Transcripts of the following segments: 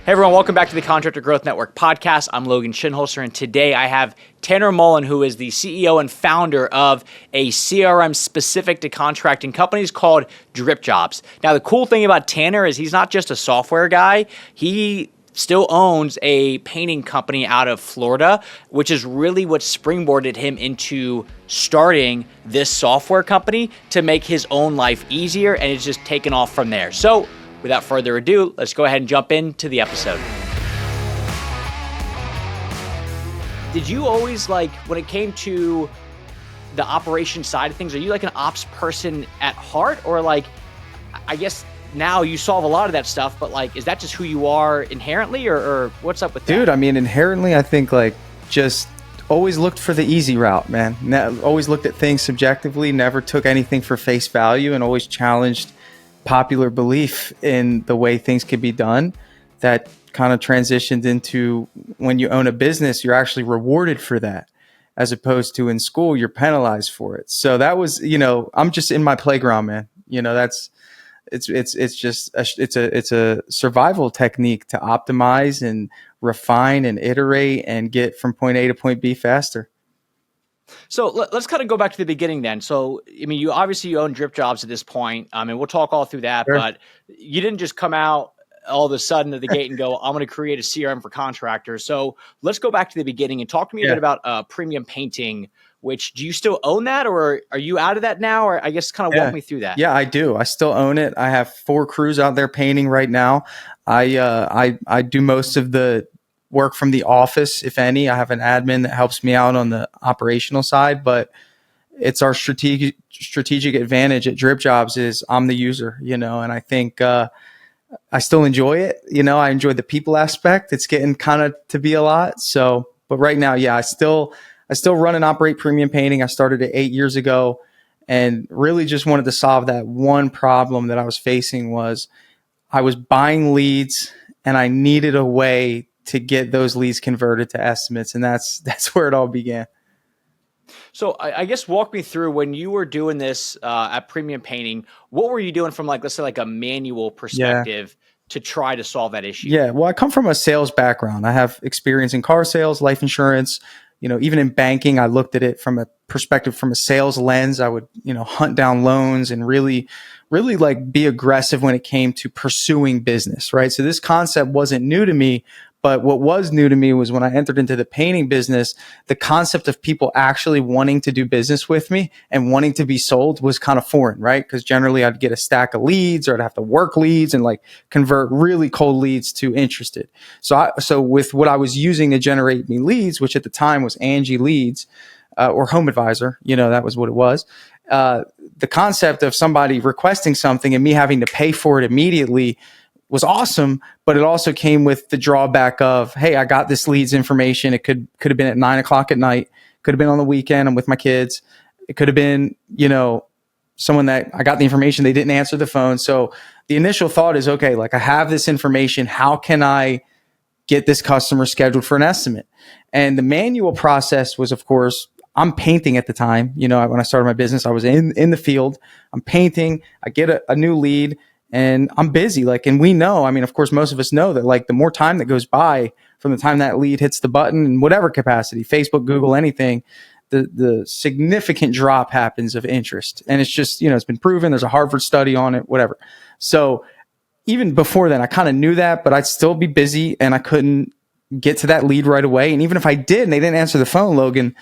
Hey everyone, welcome back to the Contractor Growth Network podcast. I'm Logan Shinholser, and today I have Tanner Mullen, who is the CEO and founder of a CRM specific to contracting companies called DripJobs. Now, the cool thing about Tanner is he's not just a software guy. He still owns a painting company out of Florida, which is really what springboarded him into starting this software company to make his own life easier, and it's just taken off from there. So, without further ado, let's go ahead and jump into the episode. Did you always, when it came to the operation side of things, are you like an ops person at heart? Or I guess now you solve a lot of that stuff, but is that just who you are inherently, or what's up with that? Dude, I mean, inherently, I think just always looked for the easy route, man. Always looked at things subjectively, never took anything for face value, and always challenged popular belief in the way things could be done. That kind of transitioned into when you own a business, you're actually rewarded for that, as opposed to in school, you're penalized for it. So that was, I'm just in my playground, man. It's a survival technique to optimize and refine and iterate and get from point A to point B faster. So let's kind of go back to the beginning then. So, I mean, you obviously own DripJobs at this point. And we'll talk all through that, Sure. But you didn't just come out all of a sudden at the gate and go, I'm going to create a CRM for contractors. So let's go back to the beginning and talk to me a bit about premium painting, which do you still own that, or are you out of that now? Or I guess kind of walk me through that. Yeah, I do. I still own it. I have 4 crews out there painting right now. I do most of the work from the office, if any. I have an admin that helps me out on the operational side, but it's our strategic advantage at DripJobs is I'm the user, and I think I still enjoy it. I enjoy the people aspect. It's getting kind of to be a lot. So, but right now, I still run and operate premium painting. I started it 8 years ago and really just wanted to solve that one problem that I was facing. Was I was buying leads and I needed a way to get those leads converted to estimates. And that's where it all began. So I guess walk me through when you were doing this at Premium Painting, what were you doing from let's say a manual perspective to try to solve that issue? Yeah. Well, I come from a sales background. I have experience in car sales, life insurance, even in banking. I looked at it from a perspective, from a sales lens. I would, hunt down loans and really be aggressive when it came to pursuing business. Right. So this concept wasn't new to me. But what was new to me was when I entered into the painting business, the concept of people actually wanting to do business with me and wanting to be sold was kind of foreign, right? Because generally I'd get a stack of leads, or I'd have to work leads and convert really cold leads to interested. So with what I was using to generate me leads, which at the time was Angie Leads or Home Advisor, that was what it was. The concept of somebody requesting something and me having to pay for it immediately was awesome, but it also came with the drawback of, hey, I got this leads information. It could have been at 9:00 at night, could have been on the weekend. I'm with my kids. It could have been, someone that I got the information, they didn't answer the phone. So the initial thought is, okay, I have this information. How can I get this customer scheduled for an estimate? And the manual process was, of course, I'm painting at the time. When I started my business, I was in the field. I'm painting. I get a new lead. And I'm busy, and we know, of course, most of us know that the more time that goes by from the time that lead hits the button in whatever capacity, Facebook, Google, anything, the significant drop happens of interest. And it's just, it's been proven. There's a Harvard study on it, whatever. So even before then, I kind of knew that, but I'd still be busy and I couldn't get to that lead right away. And even if I did and they didn't answer the phone, Logan,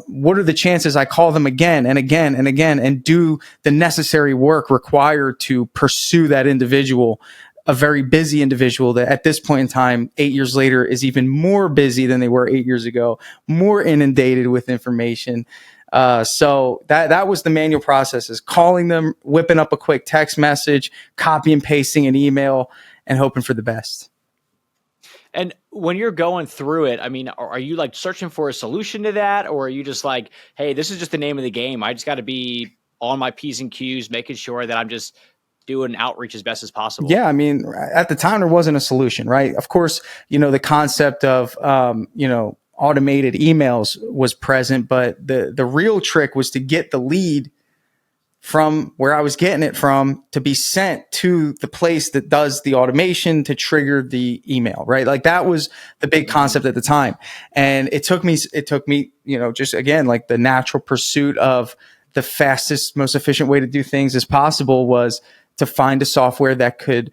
what are the chances I call them again and again and again and do the necessary work required to pursue that individual, a very busy individual that at this point in time, 8 years later, is even more busy than they were 8 years ago, more inundated with information. So that was the manual process, is calling them, whipping up a quick text message, copy and pasting an email, and hoping for the best. And when you're going through it, are you searching for a solution to that? Or are you just hey, this is just the name of the game. I just got to be on my P's and Q's, making sure that I'm just doing outreach as best as possible? Yeah. At the time there wasn't a solution, right? Of course, the concept of, automated emails was present, but the real trick was to get the lead from where I was getting it from to be sent to the place that does the automation to trigger the email, right? Like that was the big concept at the time. And it took me, just again, like the natural pursuit of the fastest, most efficient way to do things as possible was to find a software that could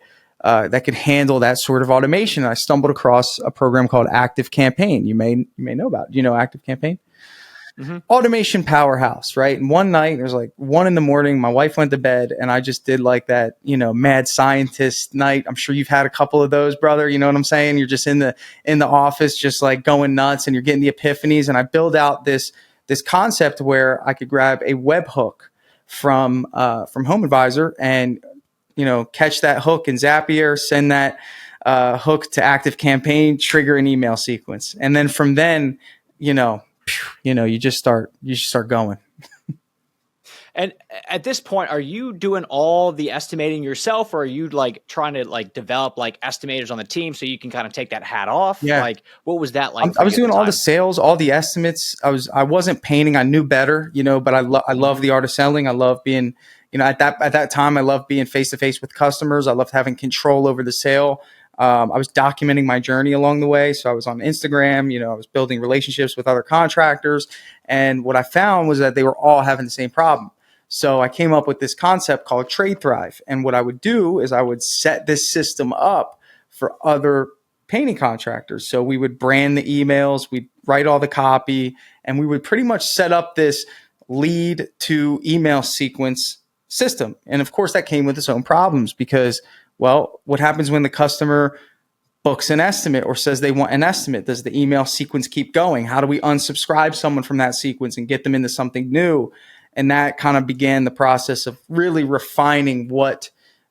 handle that sort of automation. And I stumbled across a program called Active Campaign. You may know about it. You know Active Campaign? Automation powerhouse, right? And one night it was like 1 a.m. My wife went to bed and I just did like that, mad scientist night. I'm sure you've had a couple of those, brother. You know what I'm saying? You're just in the office, just like going nuts and you're getting the epiphanies. And I build out this concept where I could grab a webhook from Home Advisor and, catch that hook in Zapier, send that hook to Active Campaign, trigger an email sequence. And then from then, you just start going. And at this point, are you doing all the estimating yourself, or are you like trying to like develop like estimators on the team so you can kind of take that hat off? Yeah. Like, what was that like? I was doing all the sales, all the estimates. I wasn't painting. I knew better, but I love the art of selling. I love being, at that time, I loved being face to face with customers. I loved having control over the sale. I was documenting my journey along the way. So I was on Instagram, I was building relationships with other contractors. And what I found was that they were all having the same problem. So I came up with this concept called Trade Thrive. And what I would do is I would set this system up for other painting contractors. So we would brand the emails, we'd write all the copy, and we would pretty much set up this lead to email sequence system. And of course that came with its own problems because, well, what happens when the customer books an estimate or says they want an estimate? Does the email sequence keep going? How do we unsubscribe someone from that sequence and get them into something new? And that kind of began the process of really refining what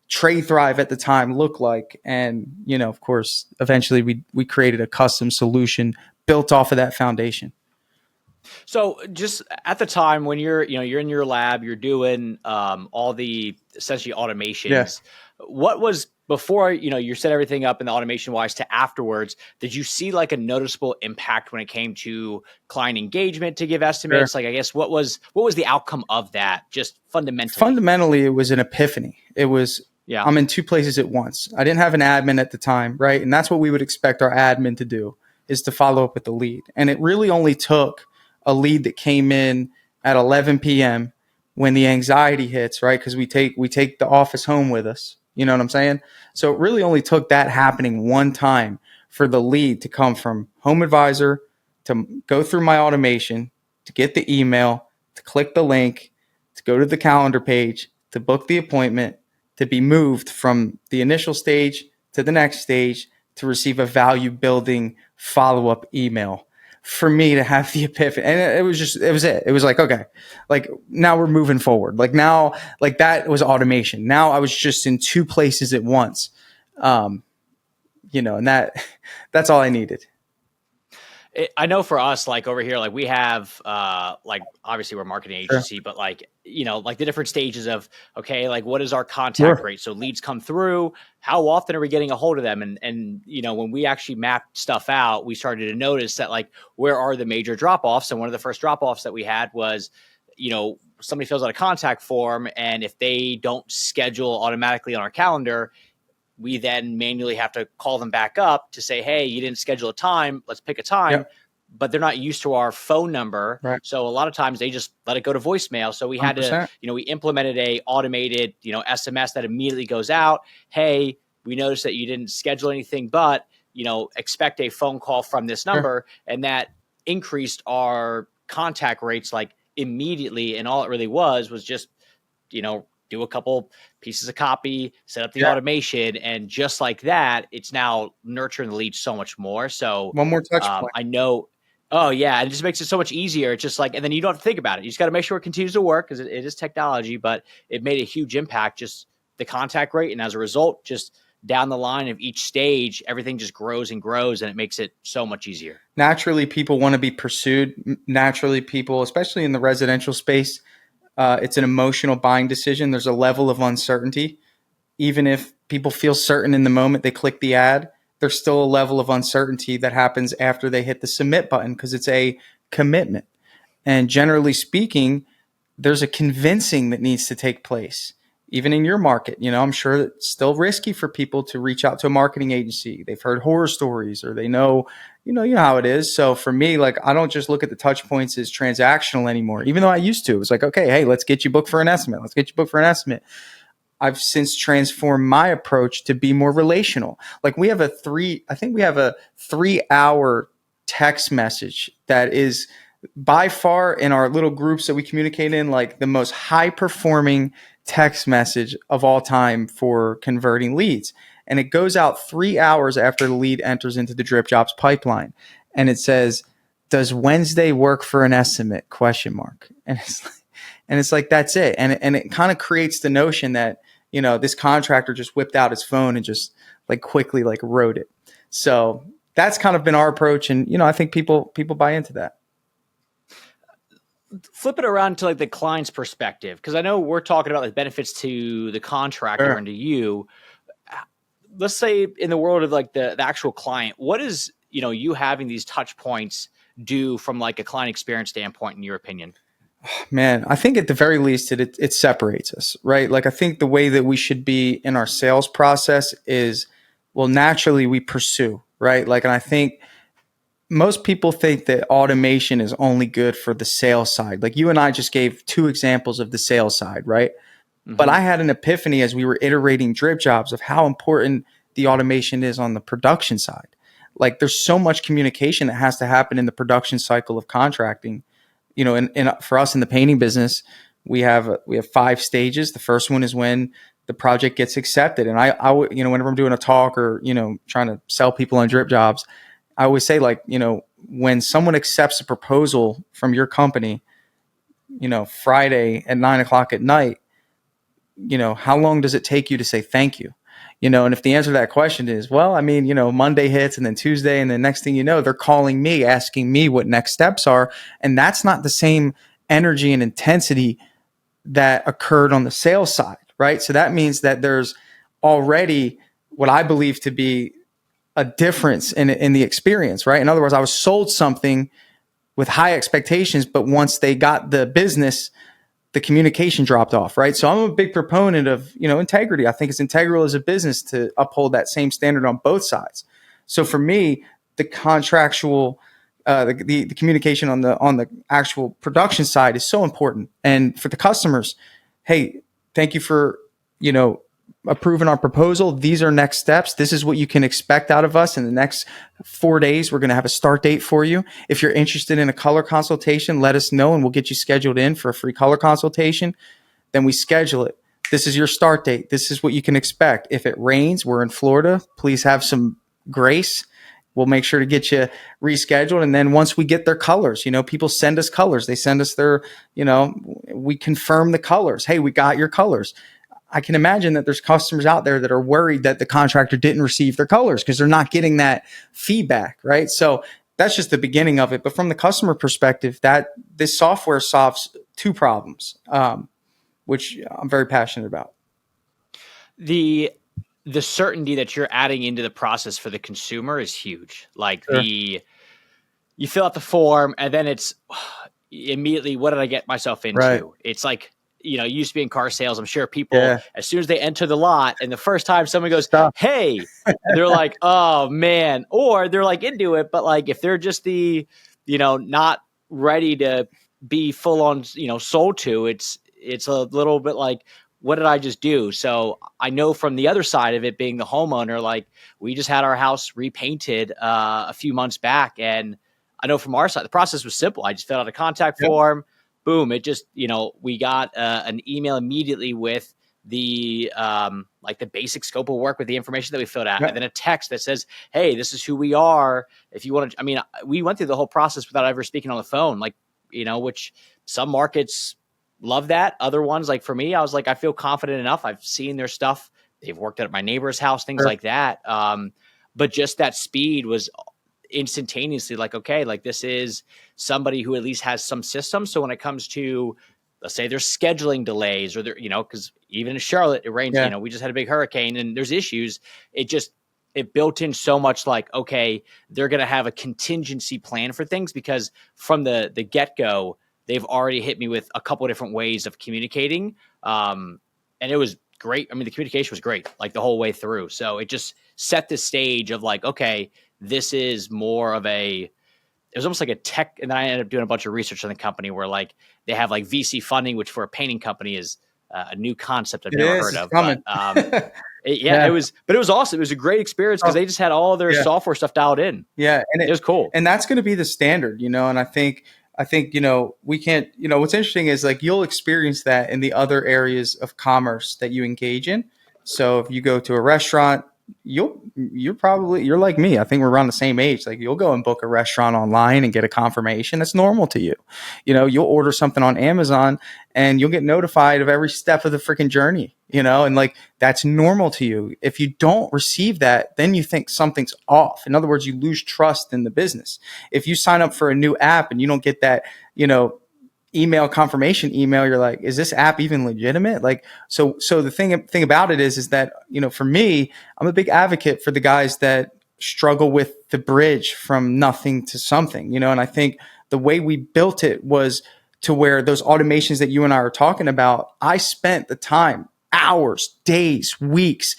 Trade Thrive at the time looked like. And, of course, eventually we created a custom solution built off of that foundation. So just at the time when you're in your lab, you're doing all the essentially automations. Yeah. What was before, you set everything up in the automation wise to afterwards, did you see like a noticeable impact when it came to client engagement to give estimates? Sure. Like, I guess what was the outcome of that just fundamentally? Fundamentally, it was an epiphany. It was, I'm in two places at once. I didn't have an admin at the time, right? And that's what we would expect our admin to do, is to follow up with the lead. And it really only took a lead that came in at 11 p.m. when the anxiety hits, right? Because we take the office home with us. You know what I'm saying? So it really only took that happening one time for the lead to come from Home Advisor, to go through my automation, to get the email, to click the link, to go to the calendar page, to book the appointment, to be moved from the initial stage to the next stage, to receive a value building follow-up email. For me to have the epiphany, and it was it. It was like, okay, like now we're moving forward. Like now, like that was automation. Now I was just in two places at once, and that's all I needed. I know for us, like over here, like we have, like obviously we're a marketing agency, but like, like the different stages of, okay, like what is our contact rate? So leads come through, how often are we getting a hold of them? And, when we actually mapped stuff out, we started to notice that like, where are the major drop-offs? And one of the first drop-offs that we had was, somebody fills out a contact form, and if they don't schedule automatically on our calendar, we then manually have to call them back up to say, hey, you didn't schedule a time. Let's pick a time. Yep. But they're not used to our phone number. Right. So a lot of times they just let it go to voicemail. So we had 100%. We implemented a automated, SMS that immediately goes out. Hey, we noticed that you didn't schedule anything, but, expect a phone call from this number. Sure. And that increased our contact rates like immediately. And all it really was just, do a couple pieces of copy, set up the automation, and just like that, it's now nurturing the lead so much more. So one more touch point. I know. Oh yeah. It just makes it so much easier. It's just like, and then you don't have to think about it. You just got to make sure it continues to work because it is technology, but it made a huge impact, just the contact rate. And as a result, just down the line of each stage, everything just grows and grows, and it makes it so much easier. Naturally, people want to be pursued. Naturally, people, especially in the residential space, it's an emotional buying decision. There's a level of uncertainty. Even if people feel certain in the moment they click the ad, there's still a level of uncertainty that happens after they hit the submit button because it's a commitment. And generally speaking, there's a convincing that needs to take place. Even in your market, I'm sure it's still risky for people to reach out to a marketing agency. They've heard horror stories, or they know, you know how it is. So for me, like, I don't just look at the touch points as transactional anymore, even though I used to. It was like, okay, hey, let's get you booked for an estimate. Let's get you booked for an estimate. I've since transformed my approach to be more relational. Like, we have a 3-hour text message that is by far, in our little groups that we communicate in, like the most high performing text message of all time for converting leads. And it goes out 3 hours after the lead enters into the DripJobs pipeline. And it says, does Wednesday work for an estimate? ? And it's like, that's it. And it kind of creates the notion that, this contractor just whipped out his phone and just like quickly like wrote it. So that's kind of been our approach. And, I think people buy into that. Flip it around to like the client's perspective, because I know we're talking about the benefits to the contractor and to you. Let's say in the world of like the actual client, what is, you having these touch points do from like a client experience standpoint, in your opinion? Man, I think at the very least it separates us, right? Like, I think the way that we should be in our sales process is, well, naturally we pursue, right? Like, and I think most people think that automation is only good for the sales side. Like, you and I just gave 2 examples of the sales side, right? Mm-hmm. But I had an epiphany as we were iterating DripJobs of how important the automation is on the production side. Like, there's so much communication that has to happen in the production cycle of contracting. And for us in the painting business, we have 5 stages. The first one is when the project gets accepted. And I whenever I'm doing a talk or, trying to sell people on DripJobs, I always say, like, when someone accepts a proposal from your company, Friday at 9:00 at night, how long does it take you to say thank you? And if the answer to that question is, well, I mean, Monday hits and then Tuesday, and then next thing you know, they're calling me, asking me what next steps are. And that's not the same energy and intensity that occurred on the sales side, right? So that means that there's already what I believe to be a difference in the experience, right? In other words, I was sold something with high expectations, but once they got the business, the communication dropped off, right? So I'm a big proponent of, integrity. I think it's integral as a business to uphold that same standard on both sides. So for me, the contractual, the communication on the actual production side is so important. And for the customers, hey, thank you for, approving our proposal. These are next steps. This is what you can expect out of us in the next 4 days. We're going to have a start date for you. If you're interested in a color consultation, let us know and we'll get you scheduled in for a free color consultation. Then we schedule it. This is your start date. This is what you can expect. If it rains, we're in Florida. Please have some grace. We'll make sure to get you rescheduled. And then once we get their colors, people send us colors. They send us their, we confirm the colors. Hey, we got your colors. I can imagine that there's customers out there that are worried that the contractor didn't receive their colors because they're not getting that feedback, right? So that's just the beginning of it. But from the customer perspective, that this software solves 2 problems, which I'm very passionate about. The certainty that you're adding into the process for the consumer is huge. Like, sure. You fill out the form and then it's immediately, what did I get myself into? Right. It's like, you used to be in car sales. I'm sure people, as soon as they enter the lot and the first time someone goes, hey, they're like, oh man, or they're like into it. But like, if they're just the, not ready to be full on, sold to, it's a little bit like, what did I just do? So I know from the other side of it, being the homeowner, like, we just had our house repainted a few months back. And I know from our side, the process was simple. I just filled out a contact form. Boom. It just, we got an email immediately with the, like the basic scope of work with the information that we filled out. And then a text that says, hey, this is who we are. If you want to, we went through the whole process without ever speaking on the phone, like, which some markets love that. Other ones, like for me, I was like, I feel confident enough. I've seen their stuff. They've worked at my neighbor's house, things like that. But just that speed was instantaneously like, okay, like this is somebody who at least has some system. So when it comes to, let's say there's scheduling delays or there, because even in Charlotte, it rains, we just had a big hurricane and there's issues. It built in so much like, okay, they're going to have a contingency plan for things because from the get-go, they've already hit me with a couple of different ways of communicating. And it was great. I mean, the communication was great, like the whole way through. So it just set the stage of like, okay, this is more of it was almost like a tech. And then I ended up doing a bunch of research on the company where like they have like VC funding, which for a painting company is a new concept I've never heard of. But, it was, but it was awesome. It was a great experience because they just had all their software stuff dialed in. Yeah. And it was cool. And that's going to be the standard, and I think, we can't, what's interesting is like, you'll experience that in the other areas of commerce that you engage in. So if you go to a restaurant, you're like me. I think we're around the same age. Like you'll go and book a restaurant online and get a confirmation. That's normal to you. You'll order something on Amazon and you'll get notified of every step of the freaking journey, and like, that's normal to you. If you don't receive that, then you think something's off. In other words, you lose trust in the business. If you sign up for a new app and you don't get that, email confirmation email, you're like, is this app even legitimate? Like, so the thing about it is that, for me, I'm a big advocate for the guys that struggle with the bridge from nothing to something, and I think the way we built it was to where those automations that you and I are talking about, I spent the time, hours, days, weeks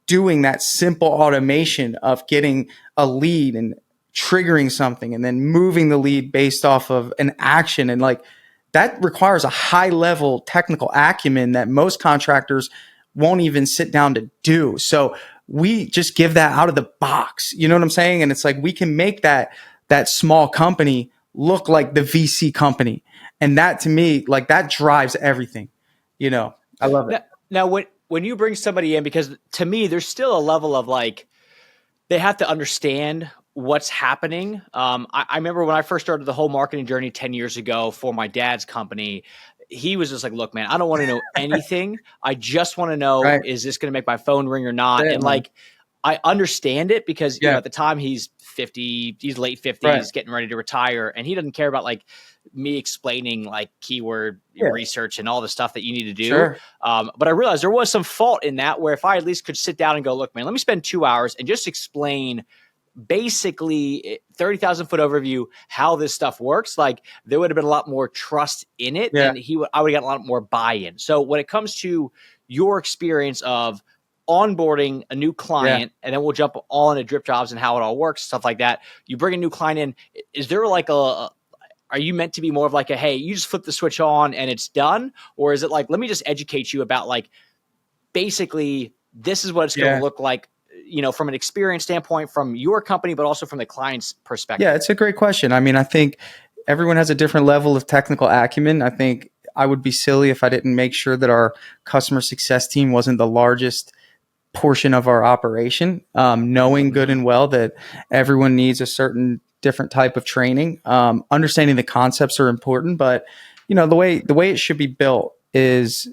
doing that simple automation of getting a lead and triggering something and then moving the lead based off of an action. And like, that requires a high level technical acumen that most contractors won't even sit down to do. So we just give that out of the box. You know what I'm saying? And it's like, we can make that small company look like the VC company. And that, to me, like, that drives everything. I love it. Now, when you bring somebody in, because to me, there's still a level of like, they have to understand what's happening. I remember when I first started the whole marketing journey 10 years ago for my dad's company, he was just like, look, man, I don't want to know anything. I just want to know, is this going to make my phone ring or not? And like, I understand it because at the time he's 50, he's late 50s, getting ready to retire. And he doesn't care about like me explaining like keyword research and all the stuff that you need to do. Sure. But I realized there was some fault in that where if I at least could sit down and go, look, man, let me spend 2 hours and just explain basically 30,000 foot overview, how this stuff works, like there would have been a lot more trust in it and I would have gotten a lot more buy-in. So when it comes to your experience of onboarding a new client, and then we'll jump on to DripJobs and how it all works, stuff like that. You bring a new client in. Is there like are you meant to be more of like hey, you just flip the switch on and it's done? Or is it like, let me just educate you about like, basically this is what it's going to look like, from an experience standpoint, from your company, but also from the client's perspective? Yeah, it's a great question. I mean, I think everyone has a different level of technical acumen. I think I would be silly if I didn't make sure that our customer success team wasn't the largest portion of our operation, knowing good and well that everyone needs a certain different type of training. Understanding the concepts are important, but the way it should be built is,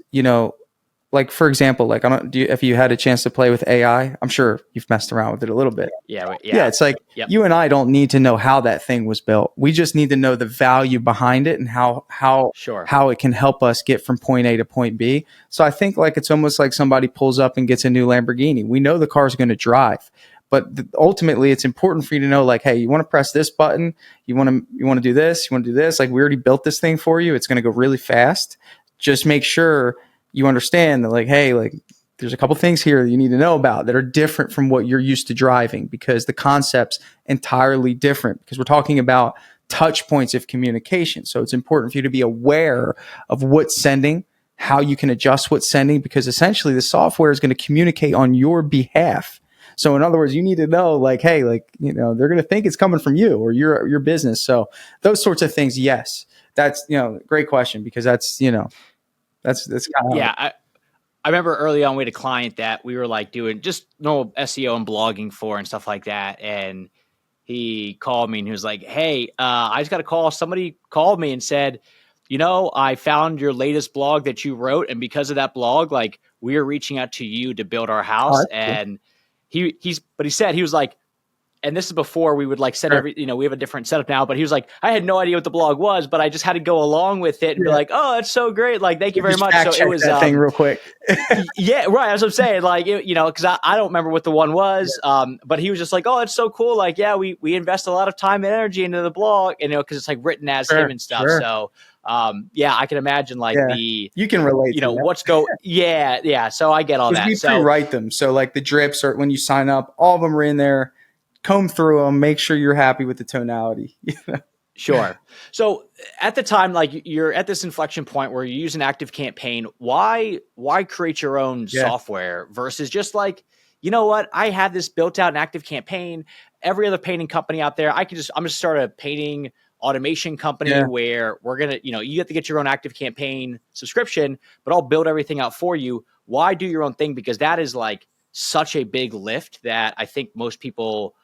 like, for example, like, if you had a chance to play with AI, I'm sure you've messed around with it a little bit. Yeah. It's like you and I don't need to know how that thing was built. We just need to know the value behind it and how it can help us get from point A to point B. So I think like it's almost like somebody pulls up and gets a new Lamborghini. We know the car is going to drive, but ultimately it's important for you to know, like, hey, you want to press this button, you want to do this, you want to do this. Like, we already built this thing for you. It's going to go really fast. Just make sure you understand that, like, hey, like, there's a couple things here that you need to know about that are different from what you're used to driving, because the concept's entirely different, because we're talking about touch points of communication. So it's important for you to be aware of what's sending, how you can adjust what's sending, because essentially the software is going to communicate on your behalf. So in other words, you need to know, like, hey, like, they're going to think it's coming from you or your business. So those sorts of things. Yes. That's, great question, because that's, that's kind of, I remember early on we had a client that we were like doing just normal SEO and blogging for and stuff like that. And he called me and he was like, hey, I just got a call. Somebody called me and said, I found your latest blog that you wrote. And because of that blog, like, we are reaching out to you to build our house. And he said, he was like, and this is before we would like set we have a different setup now, but he was like, I had no idea what the blog was, but I just had to go along with it and be like, oh, that's so great. Like, thank you very much. So it was that thing real quick. Yeah, right. That's what I'm saying. Like, cause I don't remember what the one was. But he was just like, oh, it's so cool. Like, yeah, we invest a lot of time and energy into the blog, cause it's like written as him and stuff. So, Yeah, I can imagine like Yeah. You can relate to that. yeah. So I get all Because that. we So pre-write them. So like the drips are when you sign up, all of them are in there. Comb through them, make sure you're happy with the tonality. sure. So at the time, like you're at this inflection point where you use an active campaign. Why create your own Yeah. software versus just like, you know what? I have this built out an active campaign. Every other painting company out there, I'm just start a painting automation company Yeah. where we're gonna, you have to get your own active campaign subscription, but I'll build everything out for you. Why do your own thing? Because that is like such a big lift that I think most people,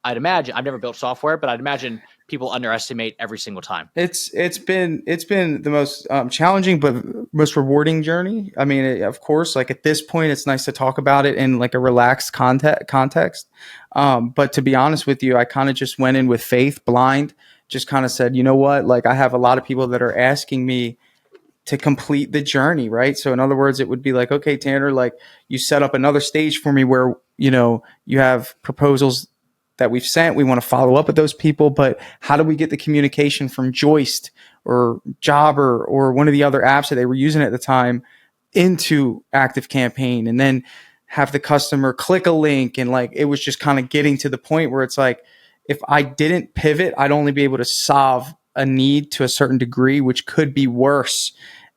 I'd imagine, I've never built software, but I'd imagine people underestimate every single time. It's been the most challenging but most rewarding journey. I mean, of course, like at this point, it's nice to talk about it in like a relaxed context. But to be honest with you, I kind of just went in with faith, blind. Just kind of said, you know what? Like I have a lot of people that are asking me to complete the journey, right? So in other words, it would be like, okay, Tanner, like you set up another stage for me where, you have proposals that we've sent. We want to follow up with those people, but how do we get the communication from Joist or Jobber or one of the other apps that they were using at the time into Active Campaign, and then have the customer click a link? And like, it was just kind of getting to the point where it's like, if I didn't pivot, I'd only be able to solve a need to a certain degree, which could be worse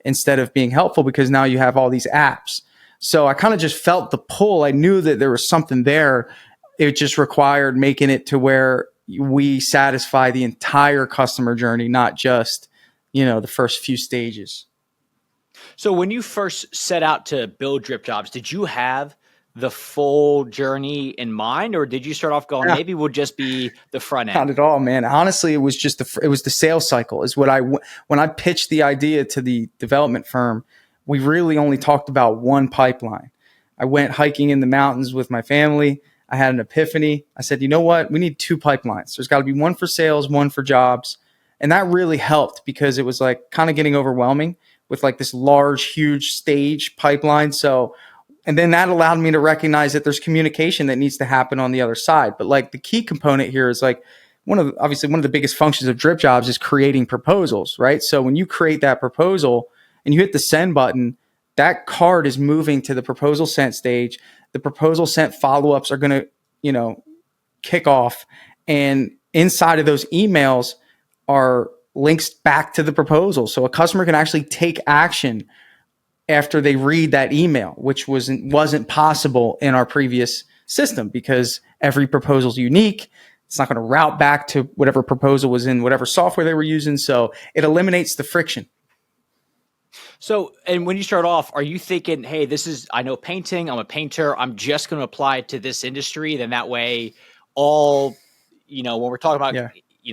instead of being helpful, because now you have all these apps. So I kind of just felt the pull. I knew that there was something there. It just required making it to where we satisfy the entire customer journey, not just, the first few stages. So when you first set out to build DripJobs, did you have the full journey in mind, or did you start off going, Yeah. maybe we'll just be the front Not end? at all, man. Honestly, it was just it was the sales cycle is what when I pitched the idea to the development firm, we really only talked about one pipeline. I went hiking in the mountains with my family. I had an epiphany. I said, you know what? We need two pipelines. There's got to be one for sales, one for jobs. And that really helped because it was like kind of getting overwhelming with like this large, huge stage pipeline. So, and then that allowed me to recognize that there's communication that needs to happen on the other side. But like the key component here is like obviously one of the biggest functions of DripJobs is creating proposals, right? So when you create that proposal and you hit the send button, that card is moving to the proposal sent stage. The proposal sent follow-ups are going to, kick off. And inside of those emails are links back to the proposal. So a customer can actually take action after they read that email, which wasn't possible in our previous system because every proposal is unique. It's not going to route back to whatever proposal was in whatever software they were using. So it eliminates the friction. So, and when you start off, are you thinking, hey, I know painting, I'm a painter, I'm just going to apply it to this industry? Then that way, when we're talking about, Yeah.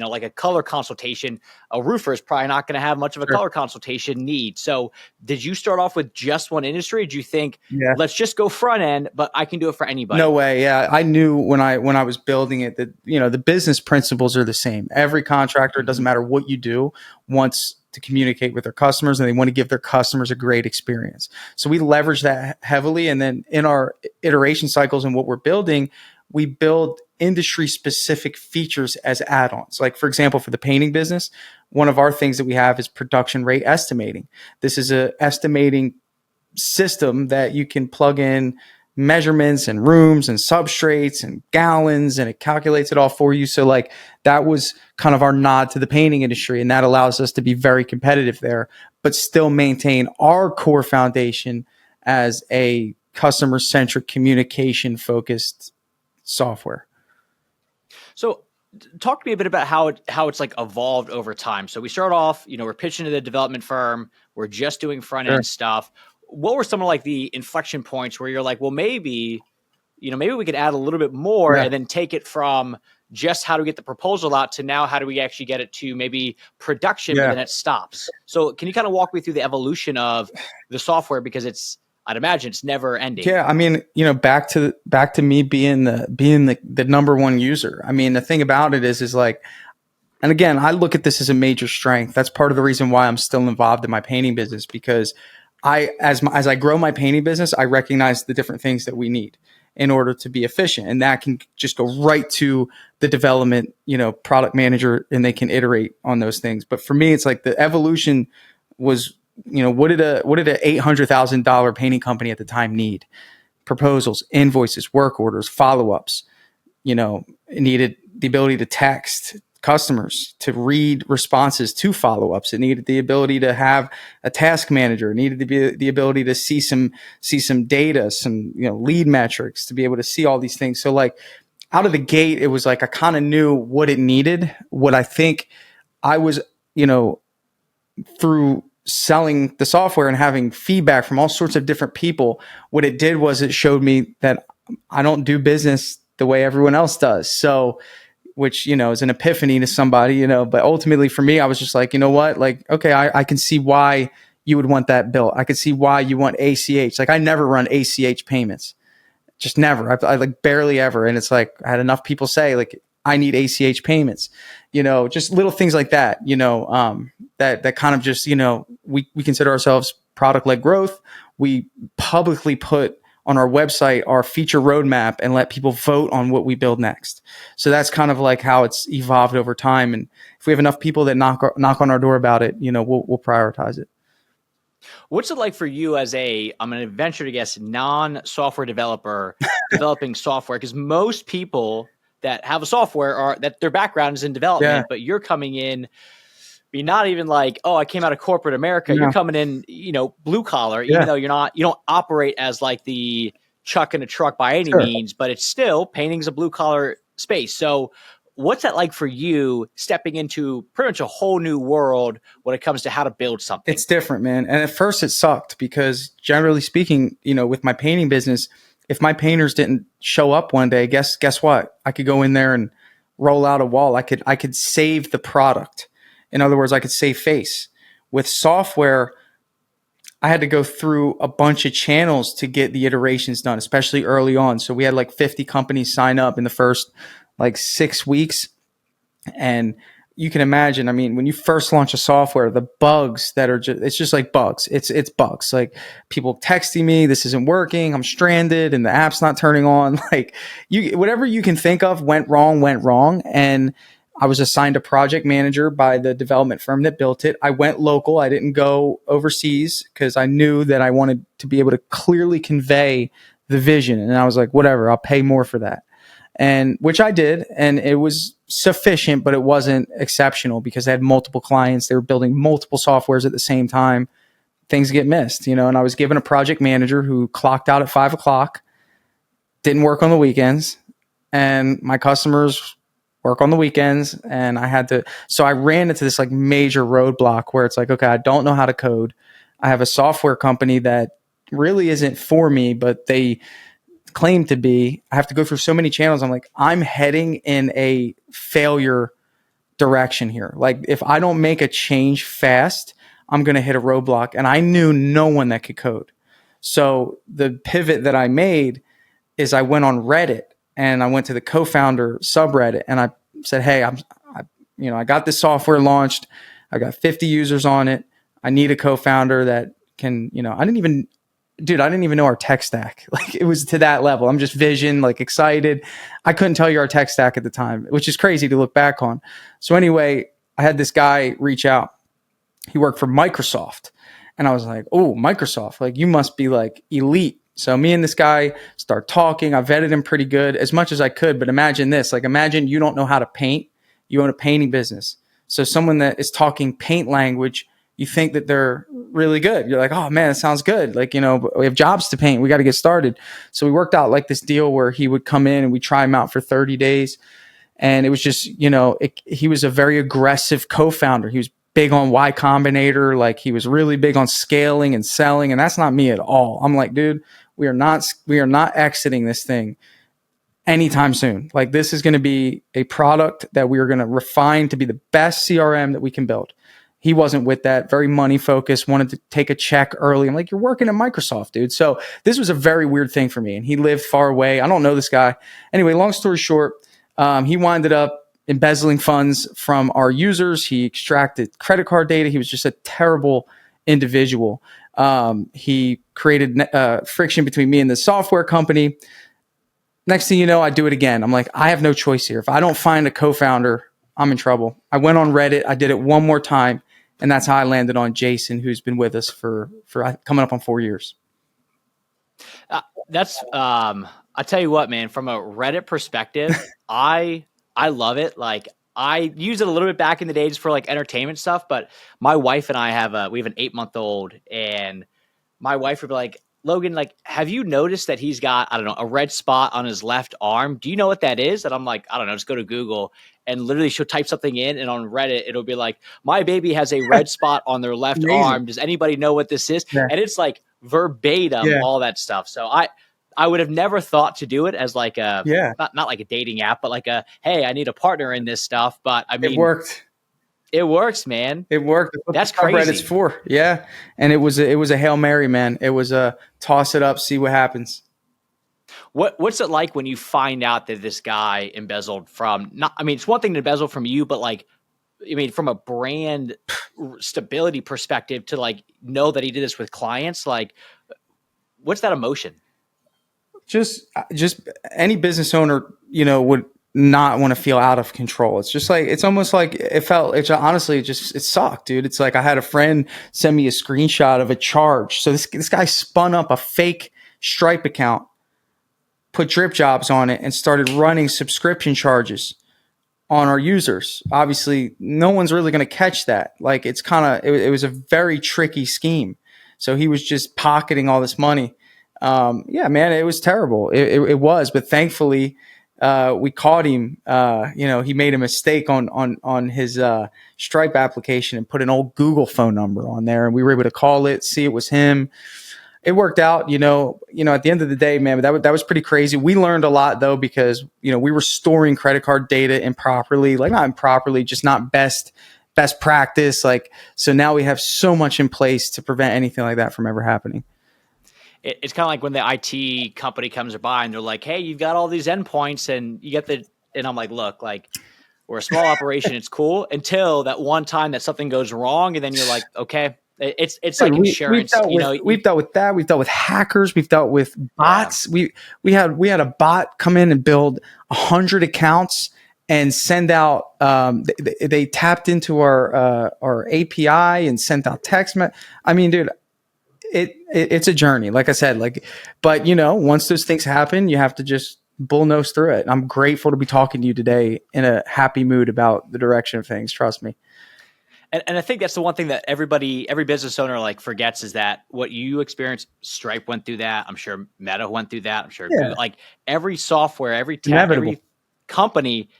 Like a color consultation, a roofer is probably not going to have much of a color consultation need. So did you start off with just one industry? Or do you think, let's just go front end, but I can do it for anybody? No way. Yeah. I knew when I was building it that, the business principles are the same. Every contractor, it doesn't matter what you do, wants to communicate with their customers and they want to give their customers a great experience. So we leverage that heavily. And then in our iteration cycles and what we're building, we build industry specific features as add-ons. Like for example, for the painting business, one of our things that we have is production rate estimating. This is a estimating system that you can plug in measurements and rooms and substrates and gallons, and it calculates it all for you. So like that was kind of our nod to the painting industry, and that allows us to be very competitive there, but still maintain our core foundation as a customer-centric, communication-focused software. So talk to me a bit about how it's like evolved over time. So we start off, we're pitching to the development firm, we're just doing front end stuff. What were some of like the inflection points where you're like, well, maybe we could add a little bit more and then take it from just how to get the proposal out to now how do we actually get it to maybe production, but then it stops. So can you kind of walk me through the evolution of the software? Because I'd imagine it's never ending. Yeah. I mean, back to me being the number one user. I mean, the thing about it is like, and again, I look at this as a major strength. That's part of the reason why I'm still involved in my painting business, because as I grow my painting business, I recognize the different things that we need. in order to be efficient. And that can just go right to the development, product manager, and they can iterate on those things. But for me, it's like the evolution was, what did a $800,000 painting company at the time need? Proposals, invoices, work orders, follow-ups. It needed the ability to text customers, to read responses to follow-ups. It needed the ability to have a task manager. It needed to be the ability to see some data, some lead metrics, to be able to see all these things. So like out of the gate, it was like I kind of knew what it needed. What I think I was, through selling the software and having feedback from all sorts of different people, what it did was it showed me that I don't do business the way everyone else does. So, which, is an epiphany to somebody, but ultimately for me, I was just like, you know what? Like, okay, I can see why you would want that built. I could see why you want ACH. Like I never run ACH payments, just never. I like barely ever. And it's like, I had enough people say like, I need ACH payments, just little things like that, that kind of just, we consider ourselves product-led growth. We publicly put on our website our feature roadmap and let people vote on what we build next. So that's kind of like how it's evolved over time. And if we have enough people that knock on our door about it, we'll prioritize it. What's it like for you as I'm going to venture to guess, non-software developer developing software? Because most people that have a software that their background is in development, but you're coming in, you're not even like, oh, I came out of corporate America. No. You're coming in, blue collar, even though you don't operate as like the chuck in a truck by any means, but it's still painting's a blue collar space. So what's that like for you stepping into pretty much a whole new world when it comes to how to build something? It's different, man. And at first it sucked because generally speaking, with my painting business, if my painters didn't show up one day, guess what? I could go in there and roll out a wall. I could save the product. In other words, I could save face. With software, I had to go through a bunch of channels to get the iterations done, especially early on. So we had like 50 companies sign up in the first like 6 weeks. And you can imagine, I mean, when you first launch a software, the bugs that are it's just like bugs. It's bugs. Like people texting me, this isn't working, I'm stranded and the app's not turning on. Like whatever you can think of went wrong. And I was assigned a project manager by the development firm that built it. I went local. I didn't go overseas because I knew that I wanted to be able to clearly convey the vision. And I was like, whatever, I'll pay more for that. And which I did. And it was sufficient, but it wasn't exceptional because they had multiple clients. They were building multiple softwares at the same time. Things get missed, and I was given a project manager who clocked out at 5:00, didn't work on the weekends, and my customers work on the weekends. And so I ran into this like major roadblock where it's like, okay, I don't know how to code. I have a software company that really isn't for me, but they claim to be. I have to go through so many channels. I'm like, I'm heading in a failure direction here. Like if I don't make a change fast, I'm going to hit a roadblock. And I knew no one that could code. So the pivot that I made is I went on Reddit and I went to the co-founder subreddit and I said, hey, I got this software launched. I got 50 users on it. I need a co-founder that can, I didn't even know our tech stack. Like it was to that level. I'm just vision, like excited. I couldn't tell you our tech stack at the time, which is crazy to look back on. So anyway, I had this guy reach out. He worked for Microsoft. And I was like, oh, Microsoft, like you must be like elite. So me and this guy start talking. I vetted him pretty good as much as I could. But imagine this, like imagine you don't know how to paint. You own a painting business. So someone that is talking paint language, you think that they're really good. You're like, oh man, it sounds good. Like, we have jobs to paint. We got to get started. So we worked out like this deal where he would come in and we try him out for 30 days. And it was just, he was a very aggressive co-founder. He was big on Y Combinator. Like he was really big on scaling and selling. And that's not me at all. I'm like, dude, we are not exiting this thing anytime soon. Like this is going to be a product that we are going to refine to be the best CRM that we can build. He wasn't with that, very money focused, wanted to take a check early. I'm like, you're working at Microsoft, dude. So this was a very weird thing for me. And he lived far away. I don't know this guy. Anyway, long story short, he winded up embezzling funds from our users. He extracted credit card data. He was just a terrible individual. He created friction between me and the software company. Next thing you know, I do it again. I'm like, I have no choice here. If I don't find a co-founder, I'm in trouble. I went on Reddit. I did it one more time. And that's how I landed on Jason, who's been with us for coming up on 4 years. I tell you what, man, from a Reddit perspective, I love it. Like, I use it a little bit back in the days for like entertainment stuff, but my wife and I we have an 8-month-old, and my wife would be like, Logan, like, have you noticed that he's got, I don't know, a red spot on his left arm? Do you know what that is? And I'm like, I don't know, just go to Google. And literally she'll type something in, and on Reddit, it'll be like, my baby has a red spot on their left arm. Does anybody know what this is? Yeah. And it's like verbatim, all that stuff. So I would have never thought to do it as like not like a dating app, but like hey, I need a partner in this stuff. But I mean, it worked. It works, man. It worked. That's crazy. Reddit's for. Yeah. And it was a Hail Mary, man. It was a toss it up, see what happens. What's it like when you find out that this guy embezzled from, it's one thing to embezzle from you, but like, from a brand stability perspective to like know that he did this with clients, like what's that emotion? Just any business owner, would not want to feel out of control. It's just like, it's almost like honestly, it sucked, dude. It's like I had a friend send me a screenshot of a charge. So this guy spun up a fake Stripe account, put DripJobs on it, and started running subscription charges on our users. Obviously, no one's really going to catch that. Like, it's it was a very tricky scheme. So he was just pocketing all this money. Yeah, man, it was terrible. It was, but thankfully, we caught him. He made a mistake on his Stripe application and put an old Google phone number on there, and we were able to call it, see it was him. It worked out. At the end of the day, man, that was pretty crazy. We learned a lot though, because we were storing credit card data improperly, like not improperly, just not best practice. Like, so now we have so much in place to prevent anything like that from ever happening. It's kind of like when the IT company comes by and they're like, hey, you've got all these endpoints and you get and I'm like, look, like, we're a small operation. It's cool until that one time that something goes wrong. And then you're like, okay, it's like insurance. We've dealt with that. We've dealt with hackers. We've dealt with bots. Yeah. We had a bot come in and build 100 accounts and send out, they tapped into our API and sent out text. Dude, it's a journey, like I said, but once those things happen, you have to just bullnose through it. I'm grateful to be talking to you today in a happy mood about the direction of things. Trust me. And I think that's the one thing that every business owner like forgets, is that what you experienced, Stripe went through that. I'm sure Meta went through that. I'm sure like every software, every tech, every company,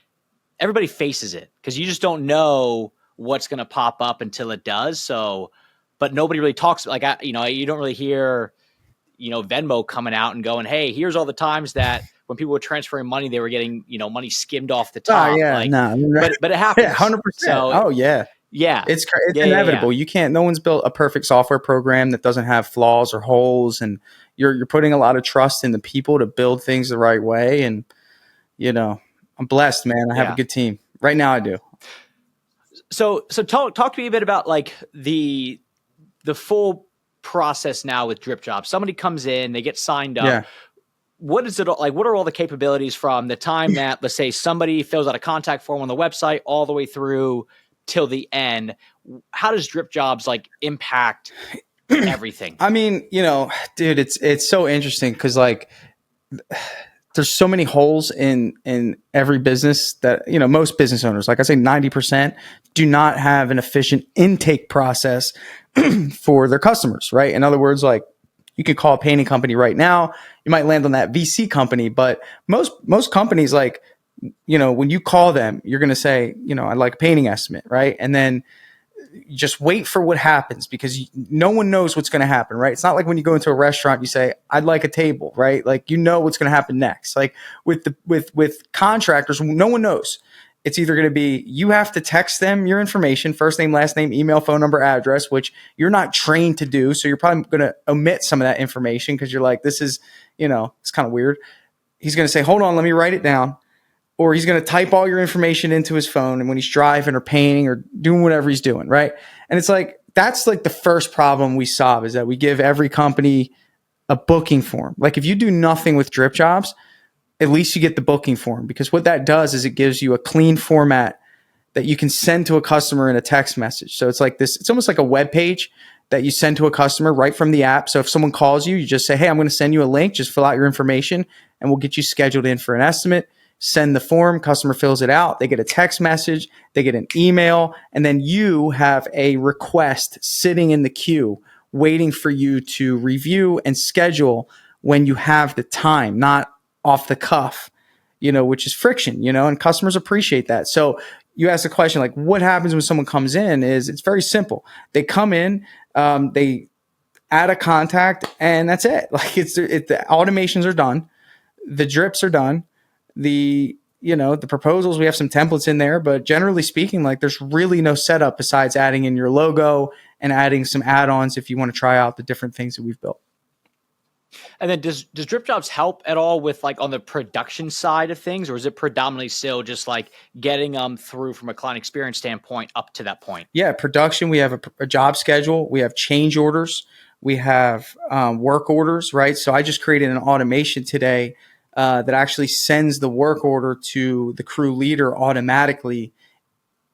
everybody faces it, because you just don't know what's going to pop up until it does. So, but nobody really talks like, you don't really hear, Venmo coming out and going, hey, here's all the times that when people were transferring money, they were getting, money skimmed off the top. Oh, yeah, but it happens. Yeah, 100%. So, oh yeah. Yeah. It's inevitable. Yeah. You can't, no one's built a perfect software program that doesn't have flaws or holes. And you're putting a lot of trust in the people to build things the right way. And, I'm blessed, man. I have a good team right now. I do. So talk to me a bit about like the full process now with DripJobs. Somebody comes in, they get signed up. Yeah. What is it like? What are all the capabilities from the time that, let's say, somebody fills out a contact form on the website all the way through till the end? How does DripJobs like impact everything? Dude, it's so interesting because like there's so many holes in every business that, most business owners, like I say, 90% do not have an efficient intake process for their customers, right? In other words, like you could call a painting company right now, you might land on that VC company, but most companies, like, when you call them, you're going to say, I'd like a painting estimate, right? And then you just wait for what happens, because no one knows what's going to happen, right? It's not like when you go into a restaurant, you say, I'd like a table, right? Like, what's going to happen next. Like with contractors, no one knows. It's either going to be, you have to text them your information, first name, last name, email, phone number, address, which you're not trained to do. So you're probably going to omit some of that information because you're like, this is, it's kind of weird. He's going to say, hold on, let me write it down. Or he's going to type all your information into his phone, and when he's driving or painting or doing whatever he's doing, right? And it's like, that's like the first problem we solve, is that we give every company a booking form. Like if you do nothing with DripJobs, at least you get the booking form, because what that does is it gives you a clean format that you can send to a customer in a text message. So it's like this, it's almost like a web page that you send to a customer right from the app. So if someone calls you, you just say, hey, I'm going to send you a link, just fill out your information and we'll get you scheduled in for an estimate. Send the form, customer fills it out, they get a text message, they get an email, and then you have a request sitting in the queue waiting for you to review and schedule when you have the time, not off the cuff, which is friction, and customers appreciate that. So you ask the question, like, what happens when someone comes in? It's very simple. They come in, they add a contact, and that's it. Like the automations are done, the drips are done, the proposals, we have some templates in there, but generally speaking, like there's really no setup besides adding in your logo and adding some add-ons if you want to try out the different things that we've built. And then does DripJobs help at all with like on the production side of things, or is it predominantly still just like getting them through from a client experience standpoint up to that point? Yeah, production, we have a job schedule, we have change orders, we have work orders, right? So I just created an automation today that actually sends the work order to the crew leader automatically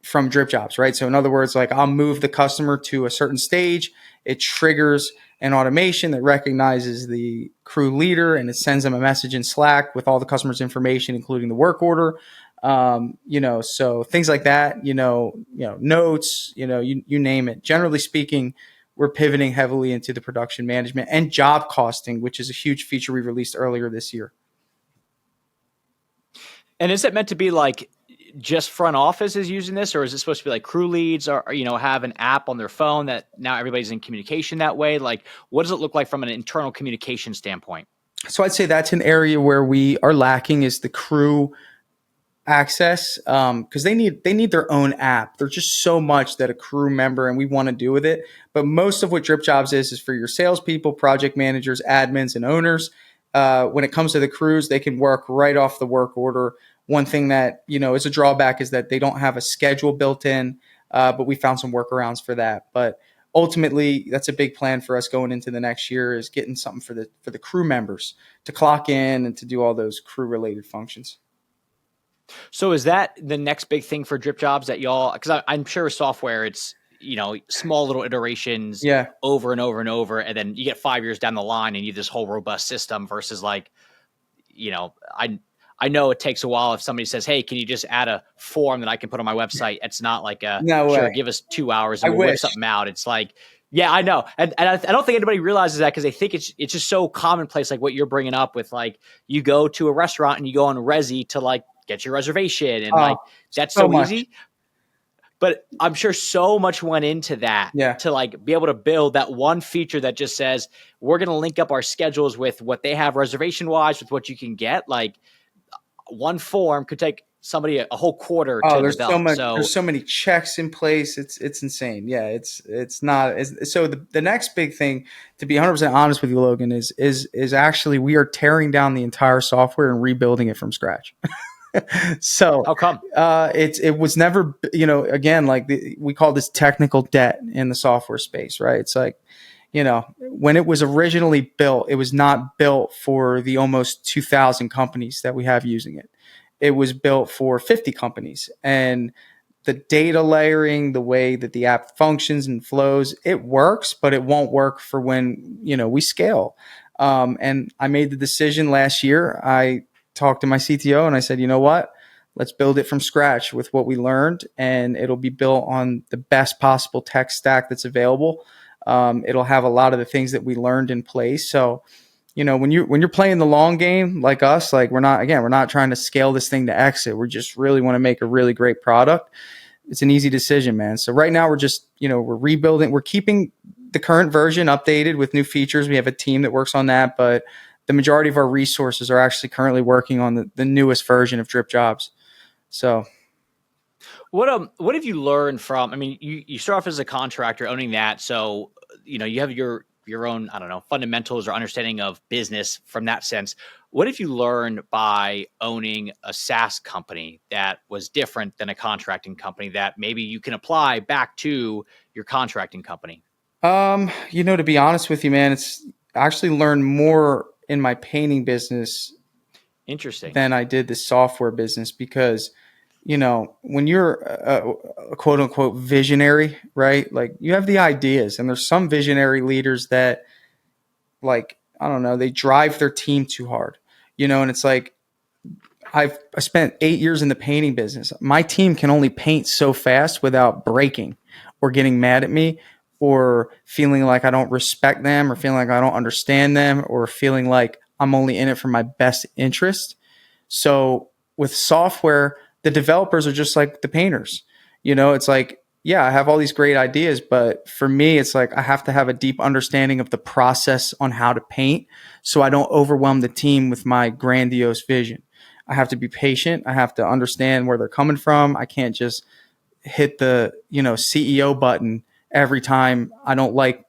from DripJobs, right? So in other words, like I'll move the customer to a certain stage, it triggers an automation that recognizes the crew leader and it sends them a message in Slack with all the customer's information, including the work order. So things like that, notes, you name it. Generally speaking, we're pivoting heavily into the production management and job costing, which is a huge feature we released earlier this year. And is it meant to be like just front office is using this, or is it supposed to be like crew leads or have an app on their phone that now everybody's in communication that way? Like, what does it look like from an internal communication standpoint? So I'd say that's an area where we are lacking is the crew access, because they need their own app. There's just so much that a crew member and we want to do with it. But most of what DripJobs is for your salespeople, project managers, admins, and owners. When it comes to the crews, they can work right off the work order. One thing that, is a drawback is that they don't have a schedule built in, but we found some workarounds for that. But ultimately, that's a big plan for us going into the next year is getting something for the crew members to clock in and to do all those crew related functions. So is that the next big thing for DripJobs that y'all, because I'm sure with software, it's, small little iterations over and over and over. And then you get 5 years down the line and you have this whole robust system versus like, I know it takes a while if somebody says, hey, can you just add a form that I can put on my website? It's not like sure, give us 2 hours and we'll whip something out. It's like, yeah, I know. And I don't think anybody realizes that because they think it's just so commonplace, like what you're bringing up with like, you go to a restaurant and you go on Resi to like get your reservation. And like, that's so easy. But I'm sure so much went into that to like be able to build that one feature that just says, we're going to link up our schedules with what they have reservation wise with what you can get. Like one form could take somebody a whole quarter to develop. There's so many checks in place. It's insane. Yeah. It's not. So the next big thing, to be 100% honest with you, Logan, is actually we are tearing down the entire software and rebuilding it from scratch. So how come? It was never, again, like we call this technical debt in the software space, right? It's like, when it was originally built, it was not built for the almost 2,000 companies that we have using it. It was built for 50 companies, and the data layering, the way that the app functions and flows, it works, but it won't work for when, we scale. And I made the decision last year. I talked to my CTO and I said, you know what, let's build it from scratch with what we learned, and it'll be built on the best possible tech stack that's available. It'll have a lot of the things that we learned in place. So, when you're playing the long game like us, like we're not trying to scale this thing to exit. We just really want to make a really great product. It's an easy decision, man. So right now we're just, we're rebuilding, we're keeping the current version updated with new features. We have a team that works on that, but the majority of our resources are actually currently working on the newest version of DripJobs. So what have you learned from, I mean, you start off as a contractor owning that. So, you have your own, I don't know, fundamentals or understanding of business from that sense. What have you learned by owning a SaaS company that was different than a contracting company that maybe you can apply back to your contracting company? To be honest with you, man, it's actually learned more in my painting business Interesting. than I did the software business because, when you're a quote unquote visionary, right? Like you have the ideas, and there's some visionary leaders that, like, I don't know, they drive their team too hard, and it's like, I spent 8 years in the painting business. My team can only paint so fast without breaking or getting mad at me or feeling like I don't respect them or feeling like I don't understand them or feeling like I'm only in it for my best interest. So with software, the developers are just like the painters. It's like, yeah, I have all these great ideas, but for me, it's like I have to have a deep understanding of the process on how to paint so I don't overwhelm the team with my grandiose vision. I have to be patient. I have to understand where they're coming from. I can't just hit the, CEO button every time I don't like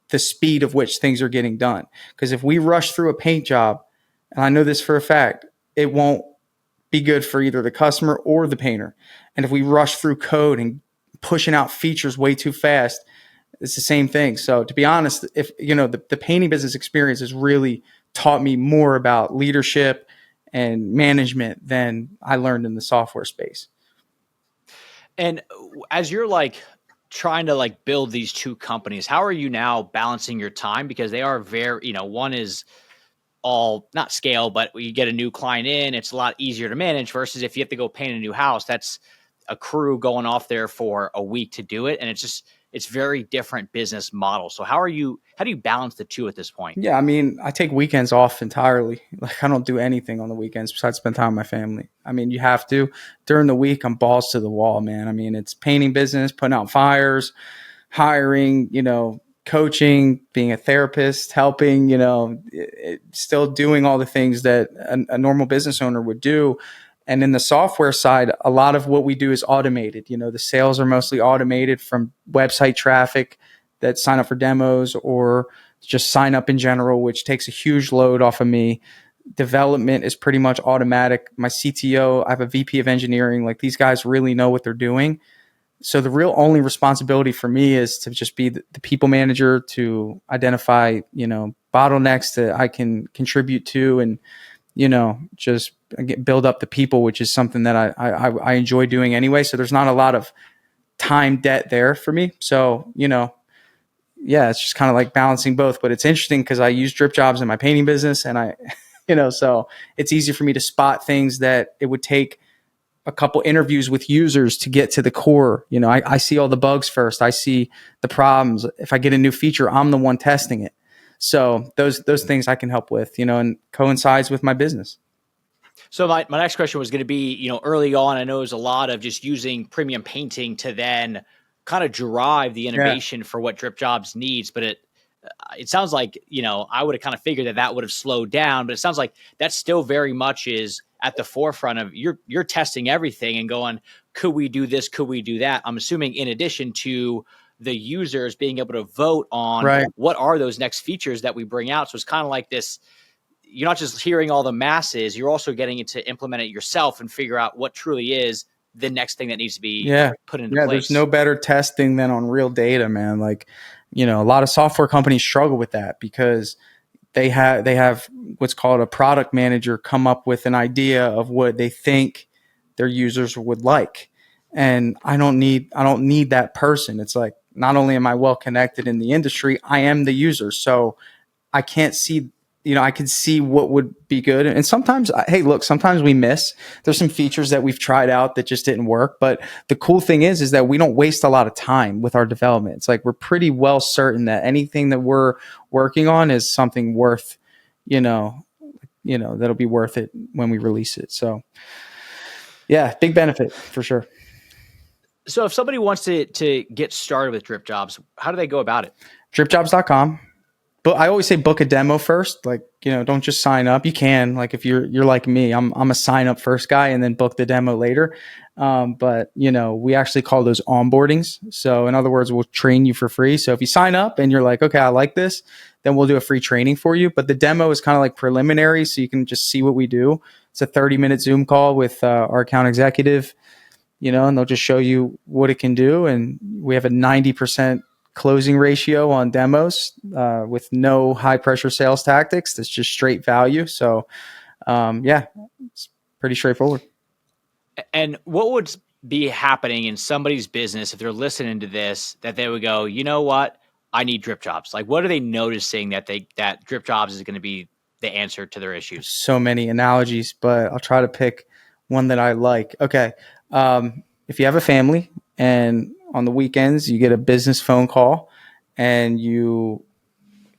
the speed of which things are getting done. Because if we rush through a paint job, and I know this for a fact, it won't be good for either the customer or the painter. And if we rush through code and pushing out features way too fast, it's the same thing. So to be honest, if the painting business experience has really taught me more about leadership and management than I learned in the software space. And as you're like trying to like build these two companies, how are you now balancing your time? Because they are very, one is all not scale, but you get a new client in, it's a lot easier to manage versus if you have to go paint a new house, that's a crew going off there for a week to do it. And it's very different business model. So how do you balance the two at this point? Yeah, I mean, I take weekends off entirely. Like I don't do anything on the weekends besides spend time with my family. I mean, you have to. During the week, I'm balls to the wall, man. I mean, it's painting business, putting out fires, hiring, coaching, being a therapist, helping, still doing all the things that a normal business owner would do. And in the software side, a lot of what we do is automated. The sales are mostly automated from website traffic that sign up for demos or just sign up in general, which takes a huge load off of me. Development is pretty much automatic. My CTO, I have a VP of engineering. Like these guys really know what they're doing. So the real only responsibility for me is to just be the people manager, to identify, bottlenecks that I can contribute to and, just build up the people, which is something that I enjoy doing anyway. So there's not a lot of time debt there for me. So, yeah, it's just kind of like balancing both, but it's interesting because I use DripJobs in my painting business and so it's easy for me to spot things that it would take a couple interviews with users to get to the core. I see all the bugs first. I see the problems. If I get a new feature, I'm the one testing it. So those things I can help with, and coincides with my business. So my next question was going to be, early on, I know there's a lot of just using premium painting to then kind of drive the innovation for what DripJobs needs. But it sounds like, I would have kind of figured that would have slowed down, but it sounds like that still very much is at the forefront of you're testing everything and going, could we do this? Could we do that? I'm assuming in addition to the users being able to vote on what are those next features that we bring out. So it's kind of like this, you're not just hearing all the masses, you're also getting it to implement it yourself and figure out what truly is the next thing that needs to be put into place. There's no better testing than on real data, man. Like, a lot of software companies struggle with that because they have what's called a product manager come up with an idea of what they think their users would like. And I don't need that person. It's like, not only am I well connected in the industry, I am the user. So I can't see, I can see what would be good. And sometimes, sometimes we miss. There's some features that we've tried out that just didn't work. But the cool thing is that we don't waste a lot of time with our development. It's like we're pretty well certain that anything that we're working on is something worth, that'll be worth it when we release it. So yeah, big benefit for sure. So if somebody wants to get started with DripJobs, how do they go about it? DripJobs.com. But I always say book a demo first. Like, don't just sign up. You can, like, if you're like me, I'm a sign up first guy and then book the demo later. But we actually call those onboardings. So in other words, we'll train you for free. So if you sign up and you're like, okay, I like this, then we'll do a free training for you. But the demo is kind of like preliminary. So you can just see what we do. It's a 30-minute Zoom call with our account executive, and they'll just show you what it can do. And we have a 90% closing ratio on demos with no high pressure sales tactics. That's just straight value. So Yeah, it's pretty straightforward. And what would be happening in somebody's business if they're listening to this that they would go, you know what? I need DripJobs. Like, what are they noticing that DripJobs is going to be the answer to their issues? So many analogies, but I'll try to pick one that I like. Okay. If you have a family and on the weekends you get a business phone call and you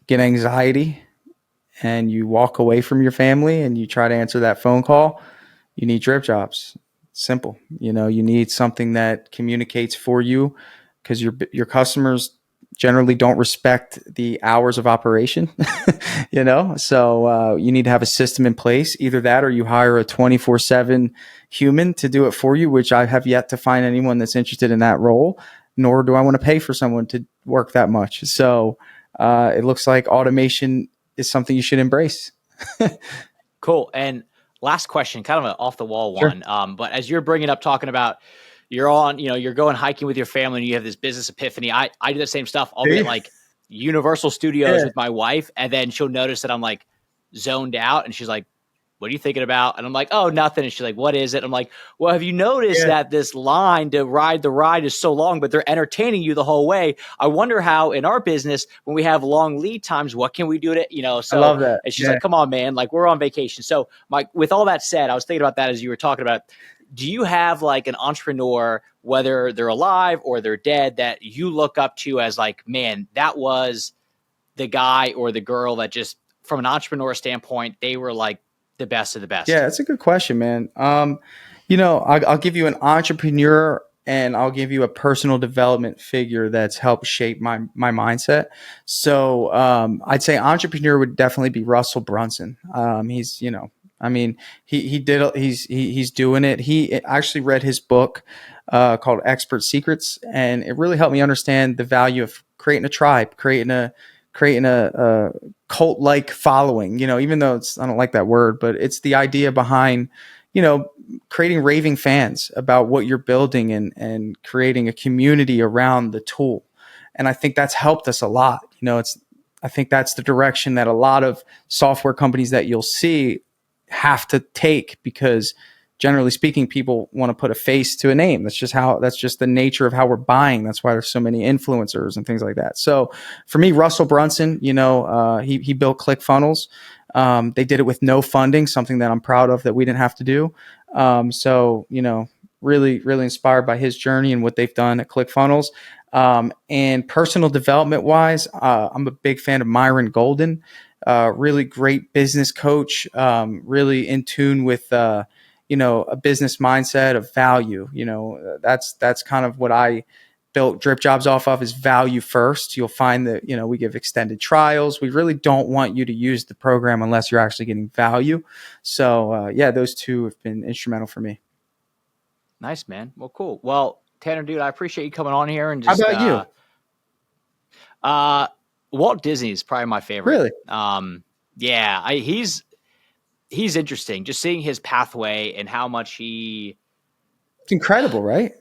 get anxiety and you walk away from your family and you try to answer that phone call, you need DripJobs. Simple. You know, you need something that communicates for you because your customers generally don't respect the hours of operation, you know? So you need to have a system in place, either that or you hire a 24/7 human to do it for you, which I have yet to find anyone that's interested in that role, nor do I want to pay for someone to work that much. So it looks like automation is something you should embrace. Cool. And last question, kind of an off the wall Sure. one. But as you're bringing up, talking about you're going hiking with your family and you have this business epiphany. I do the same stuff. I'll be at like Universal Studios with my wife, and then she'll notice that I'm like zoned out, and she's like, "What are you thinking about?" And I'm like, "Oh, nothing." And she's like, "What is it?" I'm like, "Well, have you noticed that this line to ride the ride is so long, but they're entertaining you the whole way? I wonder how in our business, when we have long lead times, what can we do to, so." I love that. And she's like, "Come on, man. Like, we're on vacation." So Mike, with all that said, I was thinking about that as you were talking about. Do you have like an entrepreneur, whether they're alive or they're dead, that you look up to as like, man, that was the guy or the girl that just from an entrepreneur standpoint, they were like the best of the best? Yeah, that's a good question, man. I'll give you an entrepreneur and I'll give you a personal development figure that's helped shape my mindset. So I'd say entrepreneur would definitely be Russell Brunson. He's he's doing it. He actually read his book called Expert Secrets, and it really helped me understand the value of creating a tribe, creating a cult-like following, even though I don't like that word, but it's the idea behind, creating raving fans about what you're building and creating a community around the tool. And I think that's helped us a lot. I think that's the direction that a lot of software companies that you'll see have to take, because generally speaking, people want to put a face to a name. That's just the nature of how we're buying. That's why there's so many influencers and things like that. So for me, Russell Brunson, he built ClickFunnels. They did it with no funding, something that I'm proud of that we didn't have to do. Really, really inspired by his journey and what they've done at ClickFunnels. And personal development wise, I'm a big fan of Myron Golden, really great business coach, really in tune with, a business mindset of value. That's kind of what I built DripJobs off of, is value first. You'll find that, we give extended trials. We really don't want you to use the program unless you're actually getting value. So those two have been instrumental for me. Nice, man. Well, cool. Well, Tanner, dude, I appreciate you coming on here. And just, how about you? Walt Disney is probably my favorite. Really? He's interesting. Just seeing his pathway and how much it's incredible, right?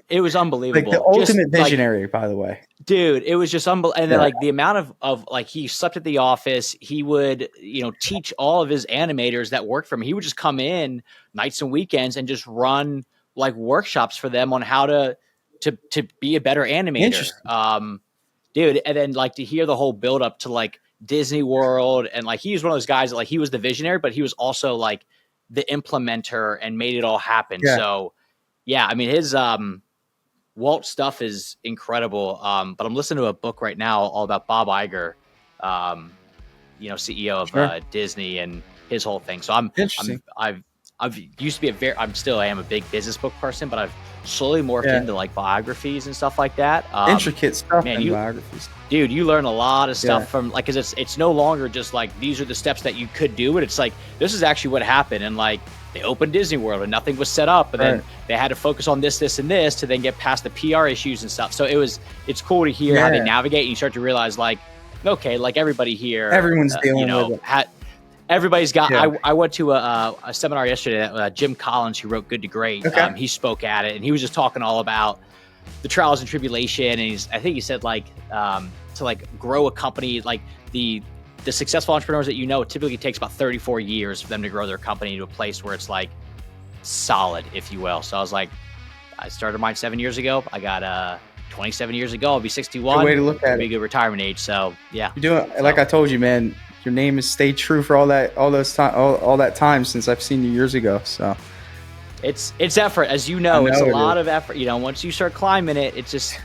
It was unbelievable. Like the ultimate visionary, by the way. Dude, it was just unbelievable. And then like the amount of like, he slept at the office. He would, teach all of his animators that worked for him. He would just come in nights and weekends and just run like workshops for them on how to be a better animator. Dude, and then like to hear the whole build up to like Disney World, and like he was one of those guys that like he was the visionary, but he was also like the implementer and made it all happen. Yeah. So I mean his Walt stuff is incredible. But I'm listening to a book right now all about Bob Iger, CEO of Disney and his whole thing. So I've used to be I am a big business book person, but I've slowly morphed into like biographies and stuff like that. Intricate stuff, man, in biographies. Dude, you learn a lot of stuff from like, cause it's no longer just like, these are the steps that you could do it. It's like, this is actually what happened. And like, they opened Disney World and nothing was set up. And then they had to focus on this, and this to then get past the PR issues and stuff. So it's cool to hear how they navigate, and you start to realize like, okay, like everybody here, everyone's dealing with it. Everybody's got. I went to a seminar yesterday that Jim Collins, who wrote Good to Great, he spoke at it, and he was just talking all about the trials and tribulation. And I think he said like to like grow a company, like the the successful entrepreneurs that it typically takes about 34 years for them to grow their company to a place where it's like solid, if you will. So I was like, I started mine 7 years ago. I got 27 years ago. I'll be 61. Good way to look at Be it. a good retirement age. So yeah. You're doing, like I told you, man, your name has stayed true for all that time since I've seen you years ago. So it's effort, as you know. It's a lot of effort. Once you start climbing it, it's just,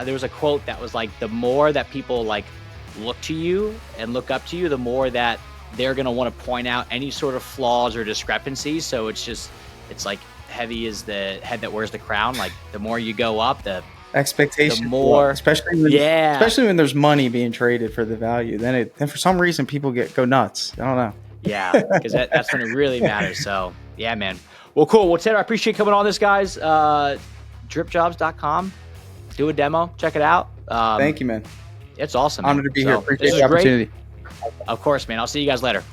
there was a quote that was like, the more that people like look to you and look up to you, the more that they're going to want to point out any sort of flaws or discrepancies. So it's like heavy is the head that wears the crown. Like the more you go up, the expectation, the more, especially when there's money being traded for the value, then for some reason people go nuts. I don't know. Yeah, because that's when it really matters. So yeah, man. Well, cool. Well, Tanner, I appreciate coming on this, guys. DripJobs.com. Do a demo. Check it out. Thank you, man. It's awesome. Honored to be here. Appreciate the opportunity. Of course, man. I'll see you guys later.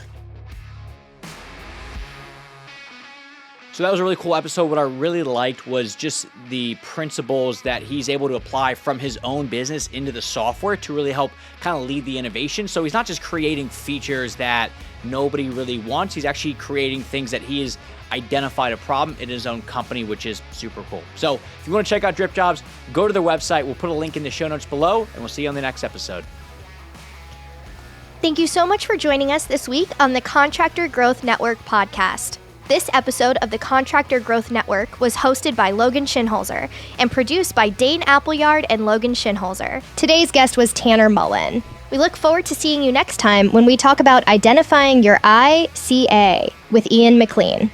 So that was a really cool episode. What I really liked was just the principles that he's able to apply from his own business into the software to really help kind of lead the innovation. So he's not just creating features that nobody really wants. He's actually creating things that he has identified a problem in his own company, which is super cool. So if you want to check out DripJobs, go to their website. We'll put a link in the show notes below, and we'll see you on the next episode. Thank you so much for joining us this week on the Contractor Growth Network podcast. This episode of the Contractor Growth Network was hosted by Logan Shinholser and produced by Dane Appleyard and Logan Shinholser. Today's guest was Tanner Mullen. We look forward to seeing you next time when we talk about identifying your ICA with Ian McLean.